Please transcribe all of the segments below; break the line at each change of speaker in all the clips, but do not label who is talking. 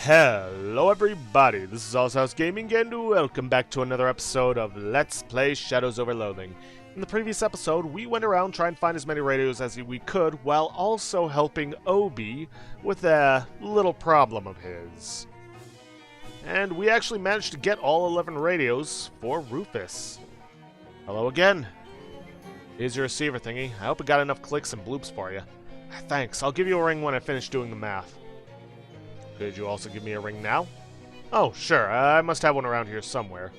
Hello everybody, this is Allshouse Gaming and welcome back to another episode of Let's Play Shadows Over Loathing. In the previous episode, we went around trying to find as many radios as we could while also helping Obi with a little problem of his. And we actually managed to get all 11 radios for Rufus. Hello again. Here's your receiver thingy. I hope it got enough clicks and bloops for you. Thanks, I'll give you a ring when I finish doing the math. Could you also give me a ring now? Oh, sure. I must have one around here somewhere.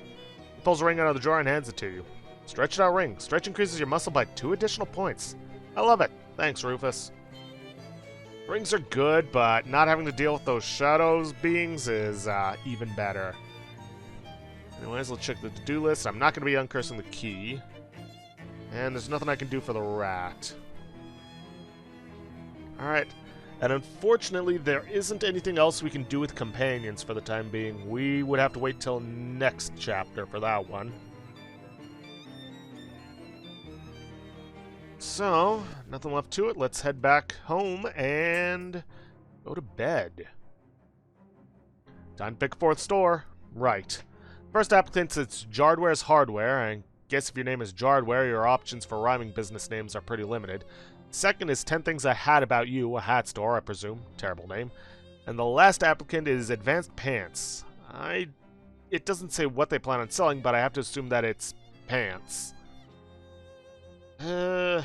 He pulls a ring out of the drawer and hands it to you. Stretch it out ring. Stretch increases your muscle by 2 additional points. I love it. Thanks, Rufus. Rings are good, but not having to deal with those shadows beings is even better. Anyways, let's check the to-do list. I'm not going to be uncursing the key. And there's nothing I can do for the rat. Alright. And unfortunately, there isn't anything else we can do with companions for the time being. We would have to wait till next chapter for that one. So, nothing left to it. Let's head back home and go to bed. Time to pick a 4th store. Right. First applicant, it's Jardware's Hardware. I guess if your name is Jardware, your options for rhyming business names are pretty limited. Second is 10 Things I Had About You, a hat store, I presume. Terrible name. And the last applicant is Advanced Pants. It doesn't say what they plan on selling, but I have to assume that it's pants. Hold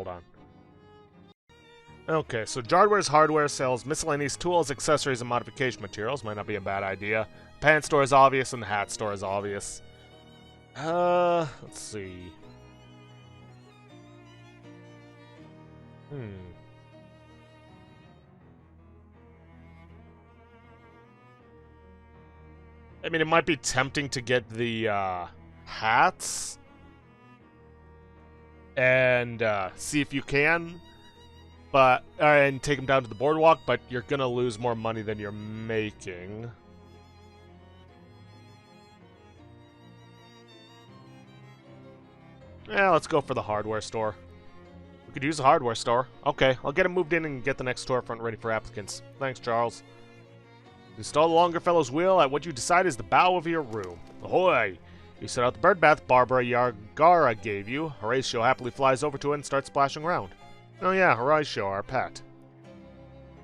on. Okay, so Jardware's Hardware sells miscellaneous tools, accessories, and modification materials. Might not be a bad idea. Pants store is obvious, and the hat store is obvious. Let's see. I mean, it might be tempting to get the, hats. And, see if you can. But, and take them down to the boardwalk, but you're gonna lose more money than you're making. Yeah, let's go for the hardware store. We could use the hardware store. Okay, I'll get it moved in and get the next storefront ready for applicants. Thanks, Charles. Install the Longerfellow's wheel at what you decide is the bow of your room. Ahoy! You set out the bird bath Barbara Yargara gave you. Horatio happily flies over to it and starts splashing around. Oh yeah, Horatio, our pet.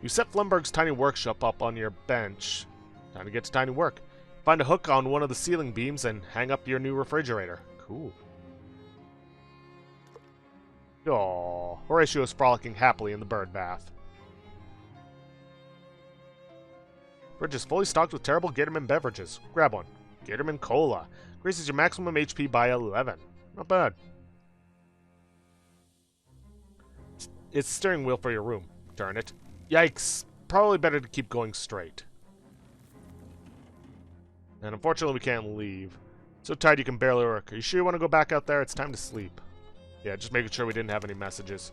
You set Flumberg's tiny workshop up on your bench. Time to get to tiny work. Find a hook on one of the ceiling beams and hang up your new refrigerator. Cool. Aww, Horatio is frolicking happily in the bird bath. Fridge is fully stocked with terrible Gatorman beverages. Grab one. Gatorman Cola. Increases your maximum HP by 11. Not bad. It's the steering wheel for your room. Turn it. Yikes. Probably better to keep going straight. And unfortunately we can't leave. So tired you can barely work. Are you sure you want to go back out there? It's time to sleep. Yeah, just making sure we didn't have any messages.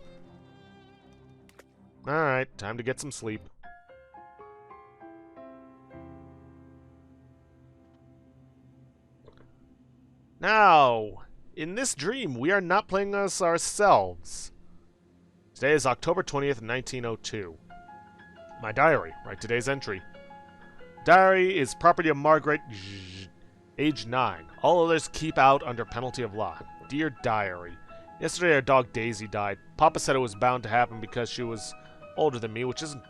Alright, time to get some sleep. Now, in this dream, we are not playing as ourselves. Today is October 20th, 1902. My diary. Write today's entry. Diary is property of Margaret, age 9. All others keep out under penalty of law. Dear Diary. Yesterday our dog Daisy died. Papa said it was bound to happen because she was older than me, which isn't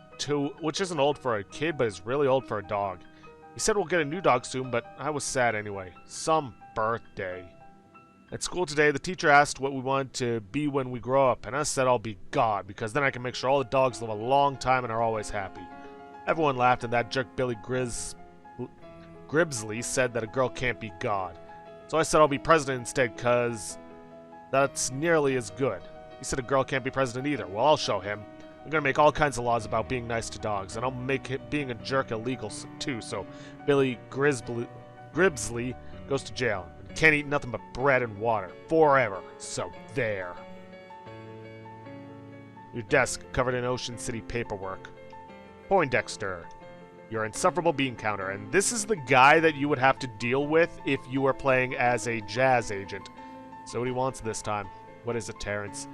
old for a kid, but is really old for a dog. He said we'll get a new dog soon, but I was sad anyway. Some birthday. At school today, the teacher asked what we wanted to be when we grow up, and I said I'll be God, because then I can make sure all the dogs live a long time and are always happy. Everyone laughed, and that jerk Billy Gribsley said that a girl can't be God. So I said I'll be president instead, because that's nearly as good. He said a girl can't be president either. Well, I'll show him. I'm gonna make all kinds of laws about being nice to dogs, and I'll make being a jerk illegal too, so Billy Gribsley goes to jail. And can't eat nothing but bread and water. Forever. So there. Your desk covered in Ocean City paperwork. Poindexter. Your insufferable bean counter. And this is the guy that you would have to deal with if you were playing as a jazz agent. So what he wants this time. What is it, Terrence?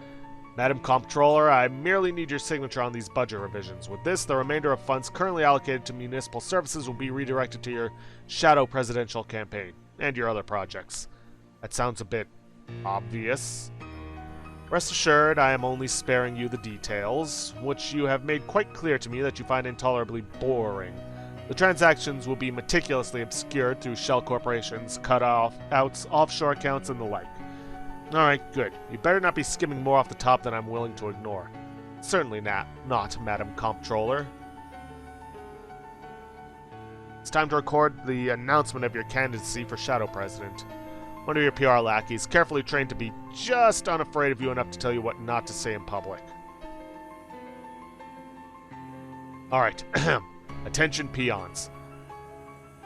Madam Comptroller, I merely need your signature on these budget revisions. With this, the remainder of funds currently allocated to municipal services will be redirected to your shadow presidential campaign and your other projects. That sounds a bit obvious. Rest assured, I am only sparing you the details, which you have made quite clear to me that you find intolerably boring. The transactions will be meticulously obscured through shell corporations, cut-outs, offshore accounts, and the like. Alright, good. You better not be skimming more off the top than I'm willing to ignore. Certainly not, Madam Comptroller. It's time to record the announcement of your candidacy for Shadow President. One of your PR lackeys, carefully trained to be just unafraid of you enough to tell you what not to say in public. Alright. Attention, peons.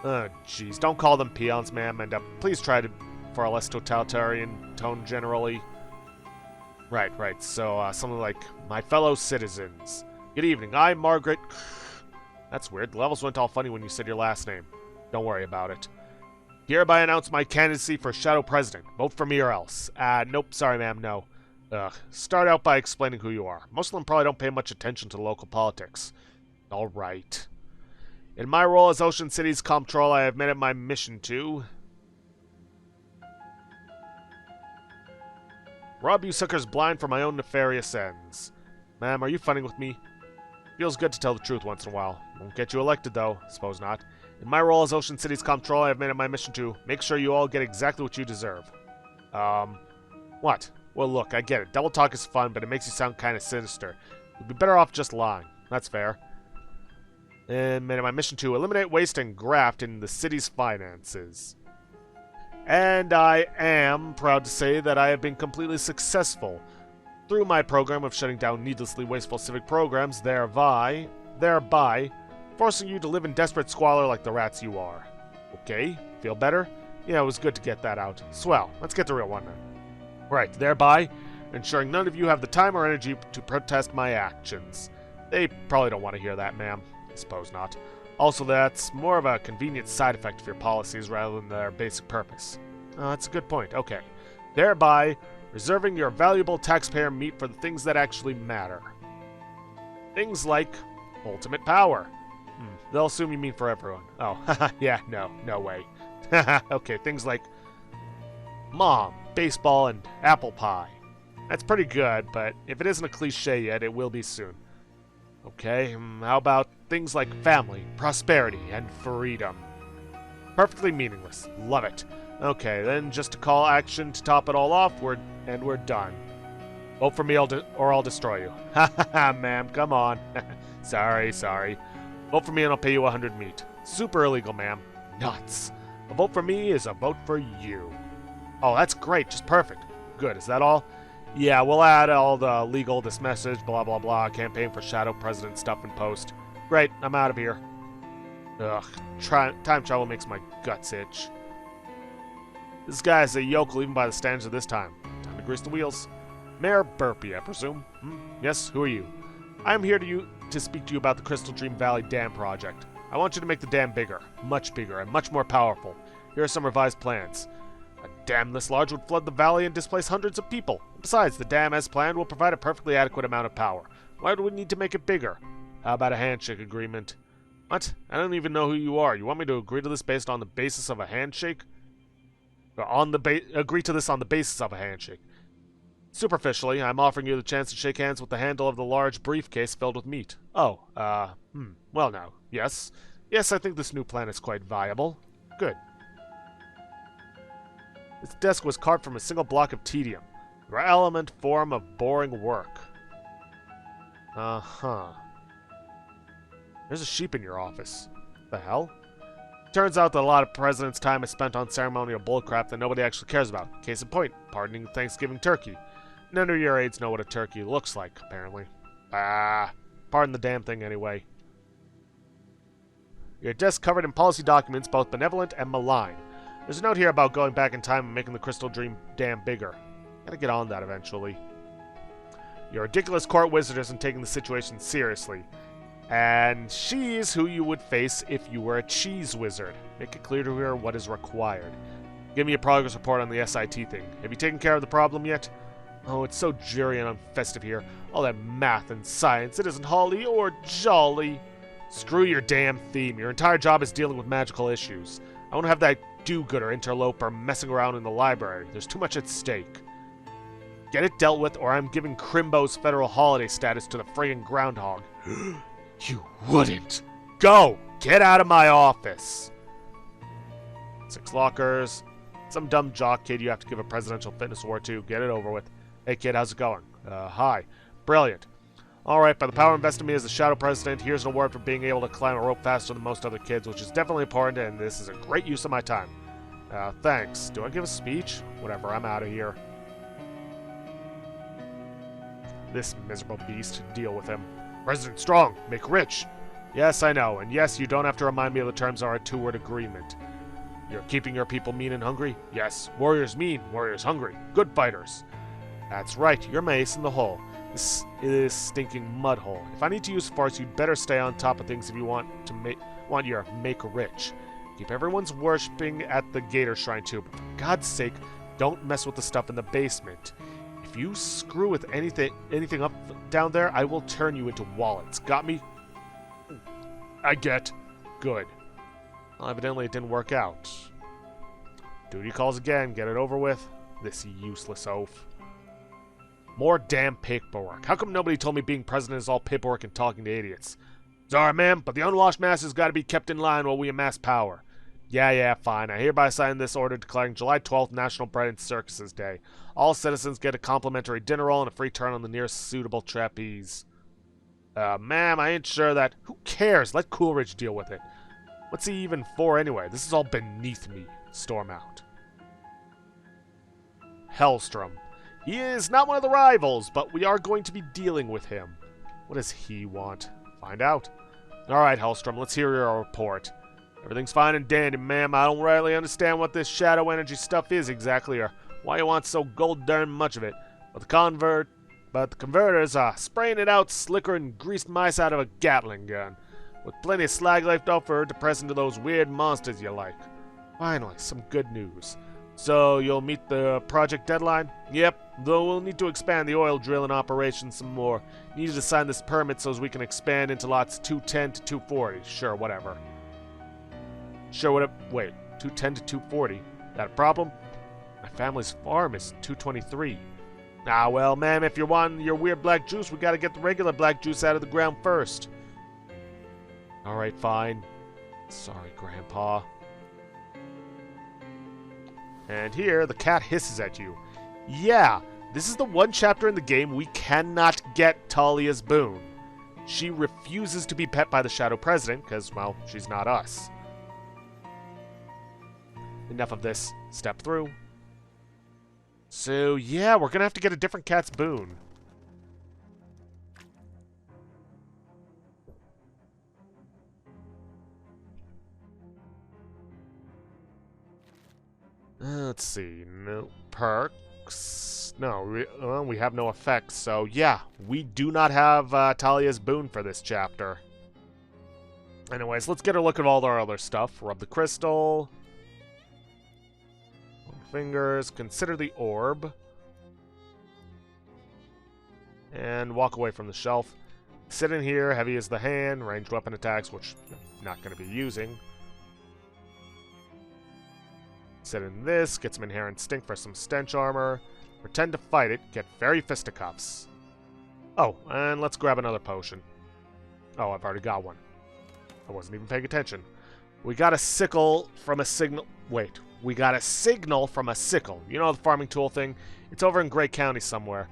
Jeez. Don't call them peons, ma'am, and please try to for a less totalitarian tone generally. Right. So, something like, my fellow citizens. Good evening, I'm Margaret... That's weird. The levels went all funny when you said your last name. Don't worry about it. Hereby announce my candidacy for Shadow President. Vote for me or else. Nope, sorry ma'am, no. Start out by explaining who you are. Most of them probably don't pay much attention to local politics. Alright. In my role as Ocean City's comptroller, I have made it my mission to... rob you suckers blind for my own nefarious ends. Ma'am, are you funning with me? Feels good to tell the truth once in a while. Won't get you elected, though. Suppose not. In my role as Ocean City's comptroller, I have made it my mission to make sure you all get exactly what you deserve. What? Well, look, I get it. Double talk is fun, but it makes you sound kind of sinister. You'd be better off just lying. That's fair. And made it my mission to eliminate waste and graft in the city's finances. And I am proud to say that I have been completely successful through my program of shutting down needlessly wasteful civic programs, thereby forcing you to live in desperate squalor like the rats you are. Okay, feel better? Yeah, it was good to get that out. Swell, let's get the real one then. Right, thereby ensuring none of you have the time or energy to protest my actions. They probably don't want to hear that, ma'am. I suppose not. Also, that's more of a convenient side effect of your policies rather than their basic purpose. That's a good point. Okay. Thereby reserving your valuable taxpayer meat for the things that actually matter. Things like ultimate power. They'll assume you mean for everyone. Oh, yeah, no way. Okay, things like mom, baseball, and apple pie. That's pretty good, but if it isn't a cliche yet, it will be soon. Okay, how about things like family, prosperity, and freedom? Perfectly meaningless. Love it. Okay, then just a call action to top it all off, we're done. Vote for me or I'll destroy you. Haha, ma'am, come on. Sorry. Vote for me and I'll pay you 100 meat. Super illegal, ma'am. Nuts. A vote for me is a vote for you. Oh, that's great. Just perfect. Good. Is that all? Yeah, we'll add all the legal, this message, blah, blah, blah, campaign for Shadow President stuff in post. Great. I'm out of here. Ugh. Time travel makes my guts itch. This guy's a yokel even by the standards of this time. Time to grease the wheels. Mayor Burpee, I presume. Yes, who are you? I'm here to speak to you about the Crystal Dream Valley Dam project. I want you to make the dam bigger, and much more powerful. Here are some revised plans. A dam this large would flood the valley and displace hundreds of people. Besides, the dam as planned will provide a perfectly adequate amount of power. Why do we need to make it bigger? How about a handshake agreement? What? I don't even know who you are. You want me to agree to this based on the basis of a handshake? Agree to this on the basis of a handshake. Superficially, I'm offering you the chance to shake hands with the handle of the large briefcase filled with meat. Oh, well now, yes. Yes, I think this new plan is quite viable. Good. This desk was carved from a single block of tedium. Your element form of boring work. There's a sheep in your office. The hell? Turns out that a lot of President's time is spent on ceremonial bullcrap that nobody actually cares about. Case in point, pardoning Thanksgiving turkey. None of your aides know what a turkey looks like, apparently. Pardon the damn thing anyway. Your desk covered in policy documents, both benevolent and malign. There's a note here about going back in time and making the Crystal Dream Dam bigger. Gotta get on that eventually. Your ridiculous court wizard isn't taking the situation seriously. And she's who you would face if you were a cheese wizard. Make it clear to her what is required. Give me a progress report on the SIT thing. Have you taken care of the problem yet? Oh, it's so dreary and unfestive here. All that math and science. It isn't holly or jolly. Screw your damn theme. Your entire job is dealing with magical issues. I won't have that do-gooder interloper messing around in the library. There's too much at stake. Get it dealt with, or I'm giving Crimbo's federal holiday status to the friggin' groundhog. You wouldn't. Go! Get out of my office! 6 lockers. Some dumb jock kid you have to give a presidential fitness award to. Get it over with. Hey kid, how's it going? Hi. Brilliant. Alright, by the power invested in me as the Shadow President, here's an award for being able to climb a rope faster than most other kids, which is definitely important, and this is a great use of my time. Thanks. Do I give a speech? Whatever, I'm out of here. This miserable beast, deal with him. President Strong, make rich. Yes, I know, and yes, you don't have to remind me of the terms of our 2-word agreement. You're keeping your people mean and hungry? Yes. Warriors mean, warriors hungry. Good fighters. That's right, you're my ace in the hole. This is stinking mud hole. If I need to use force, you'd better stay on top of things if you want your make rich. Keep everyone's worshipping at the Gator Shrine too, but for God's sake, don't mess with the stuff in the basement. If you screw with anything up down there, I will turn you into wallets. Got me? I get. Good. Well, evidently it didn't work out. Duty calls again. Get it over with. This useless oaf. More damn paperwork. How come nobody told me being president is all paperwork and talking to idiots? Sorry, ma'am, but the unwashed masses got to be kept in line while we amass power. Yeah, fine. I hereby sign this order declaring July 12th National Bread and Circuses Day. All citizens get a complimentary dinner roll and a free turn on the nearest suitable trapeze. Ma'am, I ain't sure that... Who cares? Let Coolidge deal with it. What's he even for anyway? This is all beneath me. Storm out. Hellstrom. He is not one of the rivals, but we are going to be dealing with him. What does he want? Find out. Alright, Hellstrom, let's hear your report. Everything's fine and dandy, ma'am. I don't really understand what this shadow energy stuff is exactly, or why you want so gold-darn much of it. But the converters are spraying it out slicker and greased mice out of a Gatling gun, with plenty of slag left over to press into those weird monsters you like. Finally, some good news. So, you'll meet the project deadline? Yep, though we'll need to expand the oil drilling operation some more. Needed to sign this permit so as we can expand into lots 210 to 240. Sure, whatever. Wait, 210 to 240? That a problem? My family's farm is 223. Ah, well, ma'am, if you're wanting your weird black juice, we gotta get the regular black juice out of the ground first. Alright, fine. Sorry, Grandpa. And here, the cat hisses at you. Yeah, this is the one chapter in the game we cannot get Talia's boon. She refuses to be pet by the Shadow President, because, well, she's not us. Enough of this. Step through. So, yeah, we're gonna have to get a different cat's boon. Let's see. No perks. No, we have no effects. So, yeah, we do not have Talia's boon for this chapter. Anyways, let's get a look at all our other stuff. Rub the crystal. Fingers. Consider the orb. And walk away from the shelf. Sit in here. Heavy as the hand. Ranged weapon attacks, which I'm not going to be using. Sit in this. Get some inherent stink for some stench armor. Pretend to fight it. Get fairy fisticuffs. Oh, and let's grab another potion. Oh, I've already got one. I wasn't even paying attention. We got a sickle from a signal... Wait. We got a signal from a sickle. You know the farming tool thing? It's over in Gray County somewhere.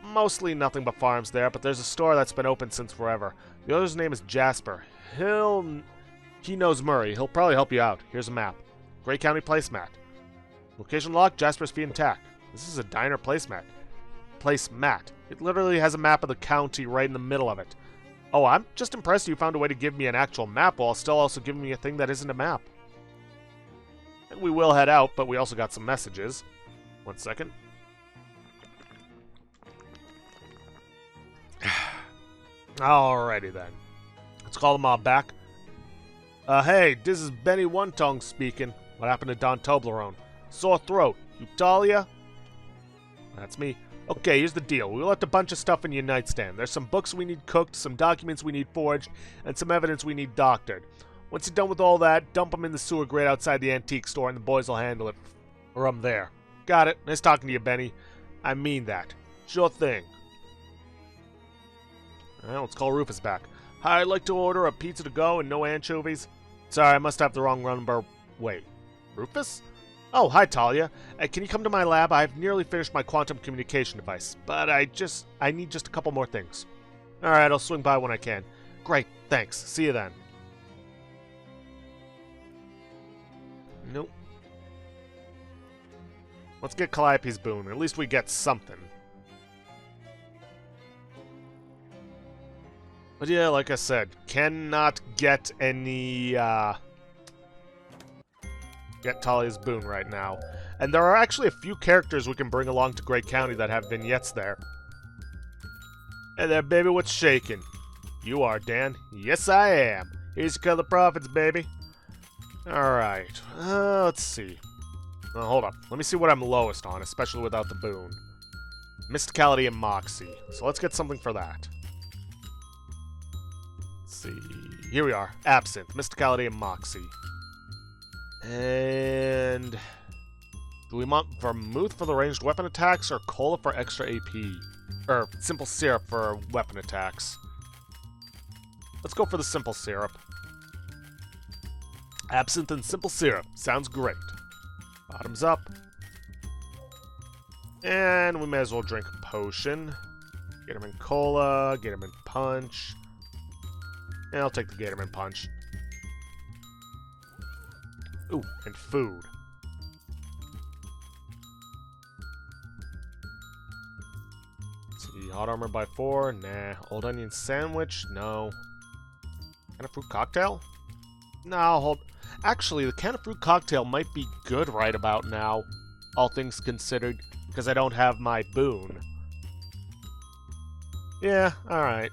Mostly nothing but farms there, but there's a store that's been open since forever. The owner's name is Jasper. He knows Murray. He'll probably help you out. Here's a map. Gray County placemat. Location locked, Jasper's feet intact. This is a diner placemat. Placemat. It literally has a map of the county right in the middle of it. Oh, I'm just impressed you found a way to give me an actual map while still also giving me a thing that isn't a map. And we will head out, but we also got some messages. 1 second. Alrighty then. Let's call them all back. Hey, this is Benny One Tongue speaking. What happened to Don Toblerone? Sore throat. You Talia? That's me. Okay, here's the deal. We left a bunch of stuff in your nightstand. There's some books we need cooked, some documents we need forged, and some evidence we need doctored. Once you're done with all that, dump them in the sewer grate outside the antique store and the boys will handle it from there. Got it. Nice talking to you, Benny. I mean that. Sure thing. Well, let's call Rufus back. Hi, I'd like to order a pizza to go and no anchovies. Sorry, I must have the wrong number. Wait, Rufus? Oh, hi, Talia. Can you come to my lab? I've nearly finished my quantum communication device, but I need just a couple more things. Alright, I'll swing by when I can. Great, thanks. See you then. Nope. Let's get Calliope's boon. At least we get something. But yeah, like I said, cannot get any, get Talia's boon right now. And there are actually a few characters we can bring along to Great County that have vignettes there. Hey there, baby, what's shaking? You are, Dan. Yes, I am. Here's your color profits, baby. Alright, let's see. Hold up. Let me see what I'm lowest on, especially without the boon. Mysticality and Moxie. So let's get something for that. See. Here we are. Absinthe, Mysticality, and Moxie. And do we want Vermouth for the ranged weapon attacks or Cola for extra AP? Or Simple Syrup for weapon attacks? Let's go for the Simple Syrup. Absinthe and Simple Syrup. Sounds great. Bottoms up. And we may as well drink a potion. Get him in Cola, get him in Punch. And I'll take the Gatorman Punch. Ooh, and food. Let's see, hot armor by 4, nah. Old onion sandwich, no. Can of fruit cocktail? No, hold. Actually, the can of fruit cocktail might be good right about now, all things considered, because I don't have my boon. Yeah, alright.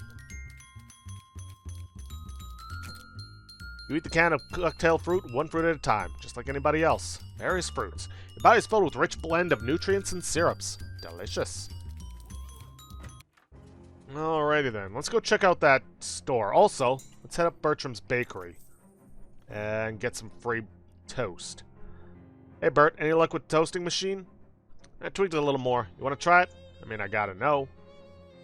You eat the can of cocktail fruit, one fruit at a time, just like anybody else. Various fruits. Your body's filled with rich blend of nutrients and syrups. Delicious. Alrighty then, let's go check out that store. Also, let's head up Bertram's Bakery and get some free toast. Hey Bert, any luck with the toasting machine? I tweaked it a little more. You want to try it? I mean, I gotta know.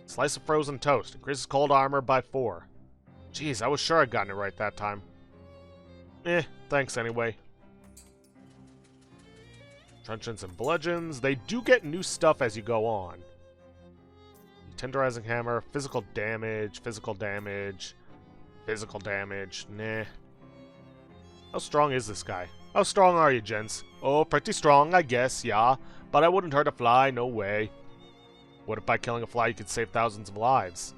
Slice of frozen toast. Increases cold armor by 4. Jeez, I was sure I'd gotten it right that time. Thanks anyway. Truncheons and bludgeons. They do get new stuff as you go on. Tenderizing hammer, physical damage, physical damage, physical damage. Nah. How strong is this guy? How strong are you, gents? Oh, pretty strong, I guess, yeah. But I wouldn't hurt a fly, no way. What if by killing a fly you could save thousands of lives?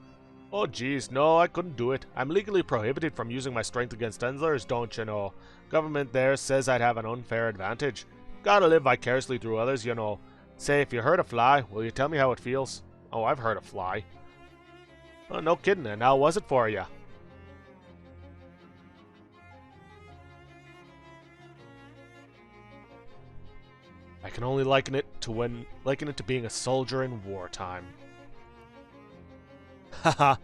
Oh geez, no, I couldn't do it. I'm legally prohibited from using my strength against Enzlers, don't you know? Government there says I'd have an unfair advantage. Gotta live vicariously through others, you know. Say, if you hurt a fly, will you tell me how it feels? Oh, I've hurt a fly. Oh, no kidding, and how was it for you? I can only liken it to being a soldier in wartime. Haha,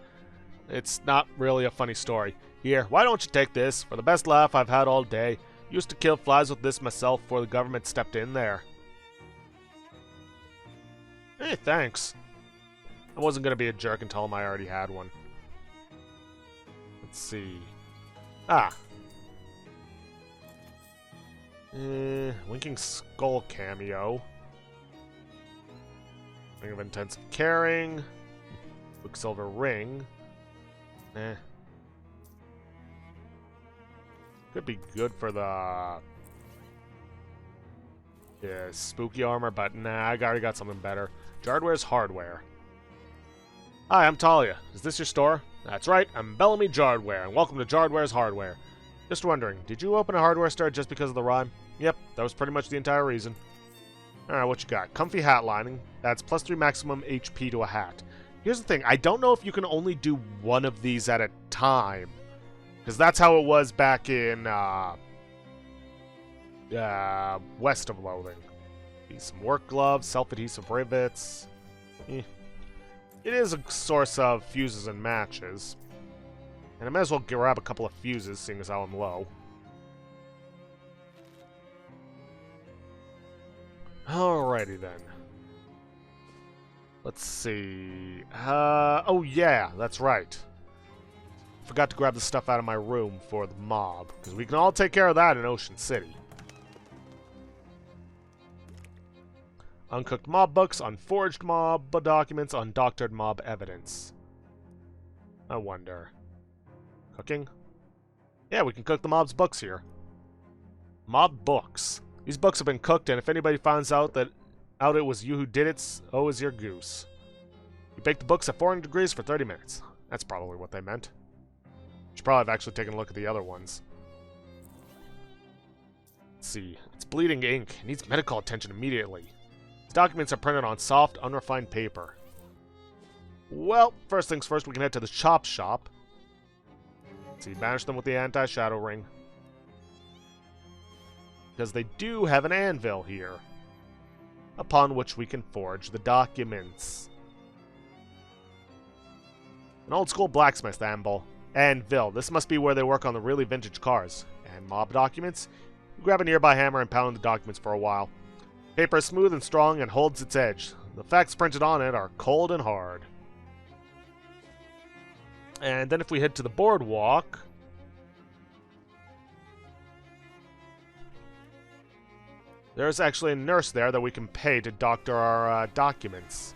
it's not really a funny story. Here, why don't you take this? For the best laugh I've had all day. Used to kill flies with this myself before the government stepped in there. Hey, thanks. I wasn't gonna be a jerk and tell him I already had one. Let's see. Ah. Winking Skull cameo. Ring of Intensive Caring. Quicksilver Ring. Could be good for the... yeah, spooky armor, but nah, I already got something better. Jardware's Hardware. Hi, I'm Talia. Is this your store? That's right, I'm Bellamy Jardware, and welcome to Jardware's Hardware. Just wondering, did you open a hardware store just because of the rhyme? Yep, that was pretty much the entire reason. Alright, what you got? Comfy hat lining. That's plus 3 maximum HP to a hat. Here's the thing, I don't know if you can only do one of these at a time. Because that's how it was back in, West of Loathing. Some work gloves, self-adhesive rivets. It is a source of fuses and matches. And I might as well grab a couple of fuses, seeing as how I'm low. Alrighty then. Let's see. Oh yeah, that's right. Forgot to grab the stuff out of my room for the mob, because we can all take care of that in Ocean City. Uncooked mob books, unforged mob documents, undoctored mob evidence. I wonder. Cooking? Yeah, we can cook the mob's books here. Mob books. These books have been cooked, and if anybody finds out that it was you who did it, so is your goose. You bake the books at 400 degrees for 30 minutes. That's probably what they meant. Should probably have actually taken a look at the other ones. Let's see. It's bleeding ink. It needs medical attention immediately. These documents are printed on soft, unrefined paper. Well, first things first, we can head to the chop shop. Let's see, banish them with the anti-shadow ring. Because they do have an anvil here, upon which we can forge the documents. An old-school blacksmith anvil. This must be where they work on the really vintage cars. And mob documents? You grab a nearby hammer and pound the documents for a while. Paper is smooth and strong and holds its edge. The facts printed on it are cold and hard. And then if we head to the boardwalk, there's actually a nurse there that we can pay to doctor our documents.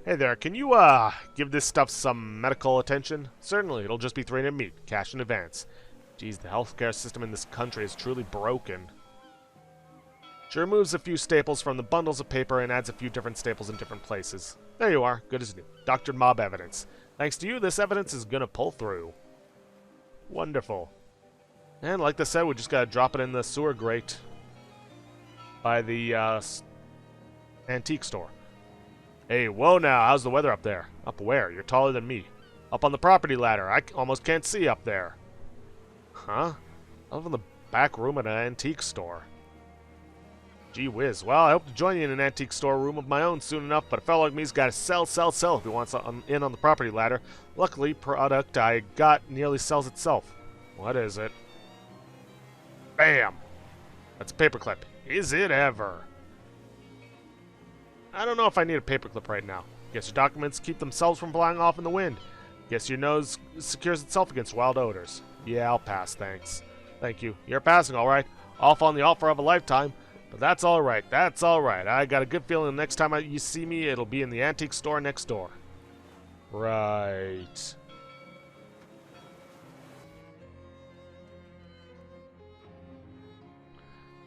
Hey there, can you give this stuff some medical attention? Certainly, it'll just be 300 meat, cash in advance. Geez, the healthcare system in this country is truly broken. She removes a few staples from the bundles of paper and adds a few different staples in different places. There you are, good as new. Doctored mob evidence. Thanks to you, this evidence is gonna pull through. Wonderful. And like I said, we just gotta drop it in the sewer grate by the antique store. Hey, whoa now, how's the weather up there? Up where? You're taller than me. Up on the property ladder. I almost can't see up there. Huh? I live in the back room at an antique store. Gee whiz. Well, I hope to join you in an antique store room of my own soon enough, but a fellow like me's got to sell if he wants in on the property ladder. Luckily, product I got nearly sells itself. What is it? Bam! That's a paperclip. Is it ever? I don't know if I need a paperclip right now. Guess your documents keep themselves from flying off in the wind. Guess your nose secures itself against wild odors. Yeah, I'll pass, thanks. Thank you. You're passing, all right. Off on the offer of a lifetime. But that's all right. That's all right. I got a good feeling the next time you see me, it'll be in the antique store next door. Right.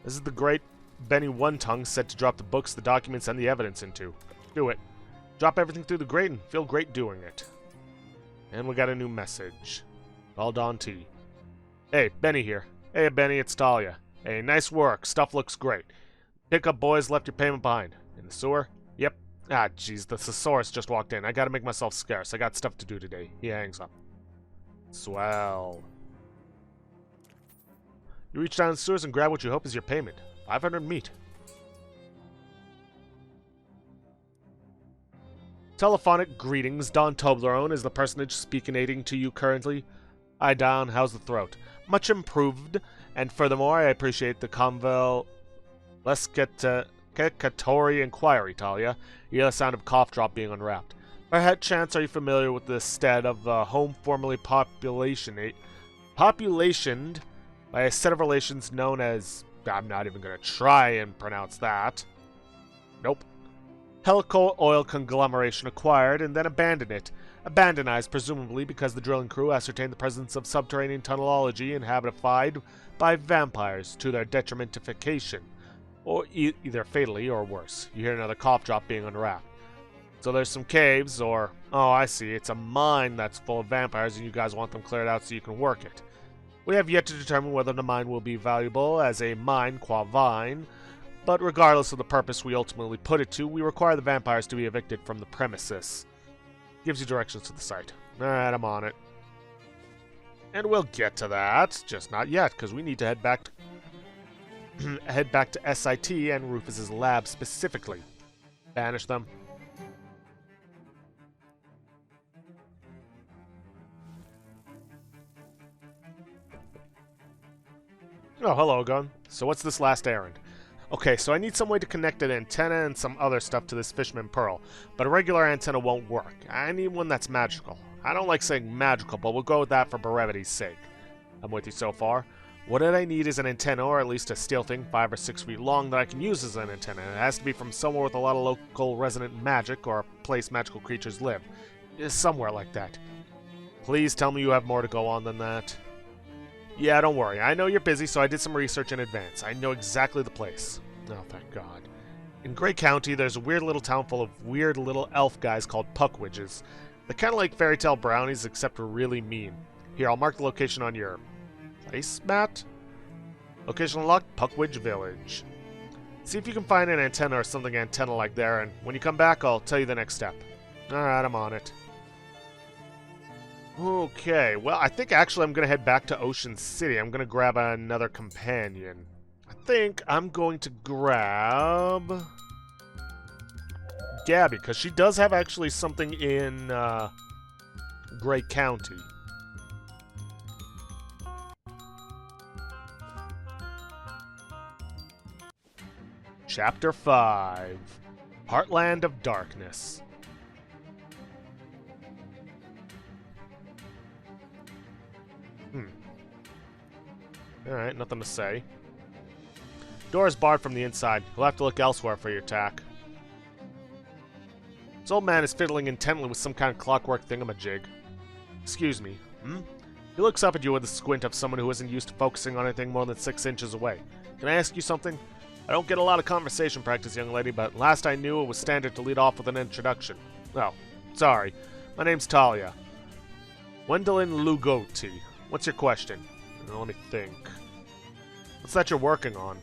This is the great Benny One-Tongue set to drop the books, the documents, and the evidence into. Do it. Drop everything through the grate and feel great doing it. And we got a new message. All Dawn T. Hey, Benny here. Hey, Benny, it's Talia. Hey, nice work. Stuff looks great. Pickup boys left your payment behind. In the sewer? Yep. Ah, jeez, the thesaurus just walked in. I gotta make myself scarce. I got stuff to do today. He hangs up. Swell. You reach down the sewers and grab what you hope is your payment. 500 meat. Telephonic greetings. Don Toblerone is the personage speakinating to you currently. Hi, Don. How's the throat? Much improved. And furthermore, I appreciate the convalescatory inquiry, Talia. You hear the sound of cough drop being unwrapped. By chance, are you familiar with the stead of the home formerly populationed by a set of relations known as... I'm not even going to try and pronounce that. Nope. Helico oil conglomeration acquired and then abandoned it. Abandonized, presumably because the drilling crew ascertained the presence of subterranean tunnelology inhabited by vampires to their detrimentification. Or either fatally or worse. You hear another cough drop being unwrapped. So there's some caves, or... Oh, I see. It's a mine that's full of vampires and you guys want them cleared out so you can work it. We have yet to determine whether the mine will be valuable as a mine qua vine, but regardless of the purpose we ultimately put it to, we require the vampires to be evicted from the premises. Gives you directions to the site. Alright, I'm on it. And we'll get to that, just not yet, because we need to head back head back to SIT and Rufus's lab specifically. Banish them. Oh, hello, Gun. So what's this last errand? Okay, so I need some way to connect an antenna and some other stuff to this Fishman Pearl, but a regular antenna won't work. I need one that's magical. I don't like saying magical, but we'll go with that for brevity's sake. I'm with you so far. What I need is an antenna, or at least a steel thing 5 or 6 feet long that I can use as an antenna. It has to be from somewhere with a lot of local resonant magic, or a place magical creatures live. Somewhere like that. Please tell me you have more to go on than that. Yeah, don't worry. I know you're busy, so I did some research in advance. I know exactly the place. Oh, thank God. In Gray County, there's a weird little town full of weird little elf guys called Puckwidges. They're kind of like fairy tale brownies, except really mean. Here, I'll mark the location on your place mat. Location unlocked, Puckwidge Village. See if you can find an antenna or something antenna-like there, and when you come back, I'll tell you the next step. Alright, I'm on it. Okay, well, I think actually I'm going to head back to Ocean City. I'm going to grab another companion. I think I'm going to grab Gabby, because she does have actually something in Gray County. Chapter 5, Heartland of Darkness. Alright, nothing to say. Door is barred from the inside. You'll have to look elsewhere for your attack. This old man is fiddling intently with some kind of clockwork thingamajig. Excuse me, He looks up at you with the squint of someone who isn't used to focusing on anything more than 6 inches away. Can I ask you something? I don't get a lot of conversation practice, young lady, but last I knew it was standard to lead off with an introduction. Oh, sorry. My name's Talia. Gwendolyn Lugoti. What's your question? Let me think. What's that you're working on?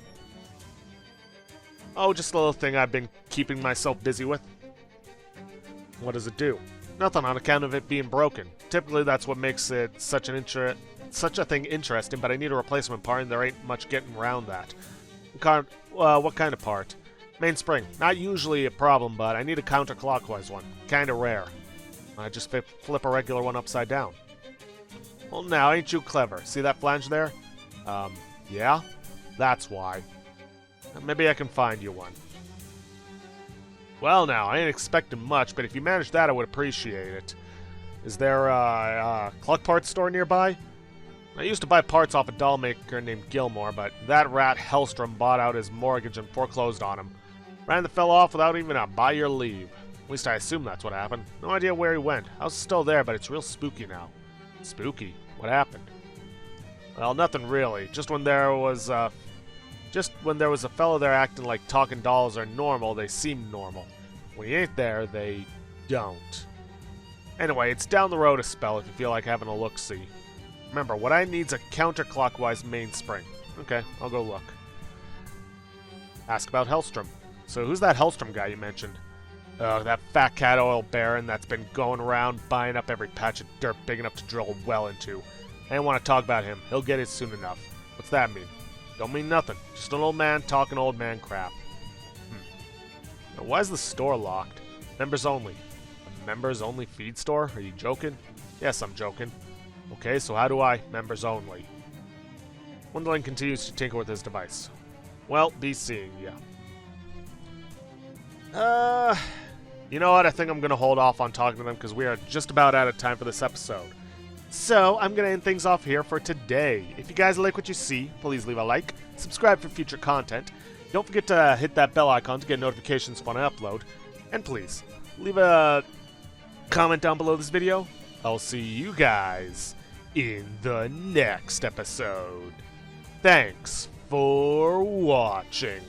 Oh, just a little thing I've been keeping myself busy with. What does it do? Nothing on account of it being broken. Typically that's what makes it such a thing interesting, but I need a replacement part and there ain't much getting around that. What kind of part? Mainspring. Not usually a problem, but I need a counterclockwise one. Kinda rare. I just flip a regular one upside down. Well, now, ain't you clever? See that flange there? Yeah? That's why. Maybe I can find you one. Well, now, I ain't expecting much, but if you manage that, I would appreciate it. Is there a clock parts store nearby? I used to buy parts off a doll maker named Gilmore, but that rat Hellstrom bought out his mortgage and foreclosed on him. Ran the fella off without even a buy your leave. At least I assume that's what happened. No idea where he went. House is still there, but it's real spooky now. Spooky? What happened? Well, nothing really. Just when there was a fellow there acting like talking dolls are normal, they seem normal. When he ain't there, they don't. Anyway, it's down the road a spell if you feel like having a look-see. Remember, what I need's a counterclockwise mainspring. Okay, I'll go look. Ask about Hellstrom. So who's that Hellstrom guy you mentioned? Oh, that fat cat oil baron that's been going around buying up every patch of dirt big enough to drill a well into. I didn't want to talk about him. He'll get it soon enough. What's that mean? Don't mean nothing. Just an old man talking old man crap. Now, why is the store locked? Members only. A members only feed store? Are you joking? Yes, I'm joking. Okay, so how do I? Members only. Gwendolyn continues to tinker with his device. Well, be seeing ya. You know what? I think I'm going to hold off on talking to them because we are just about out of time for this episode. So, I'm going to end things off here for today. If you guys like what you see, please leave a like, subscribe for future content. Don't forget to hit that bell icon to get notifications when I upload. And please, leave a comment down below this video. I'll see you guys in the next episode. Thanks for watching.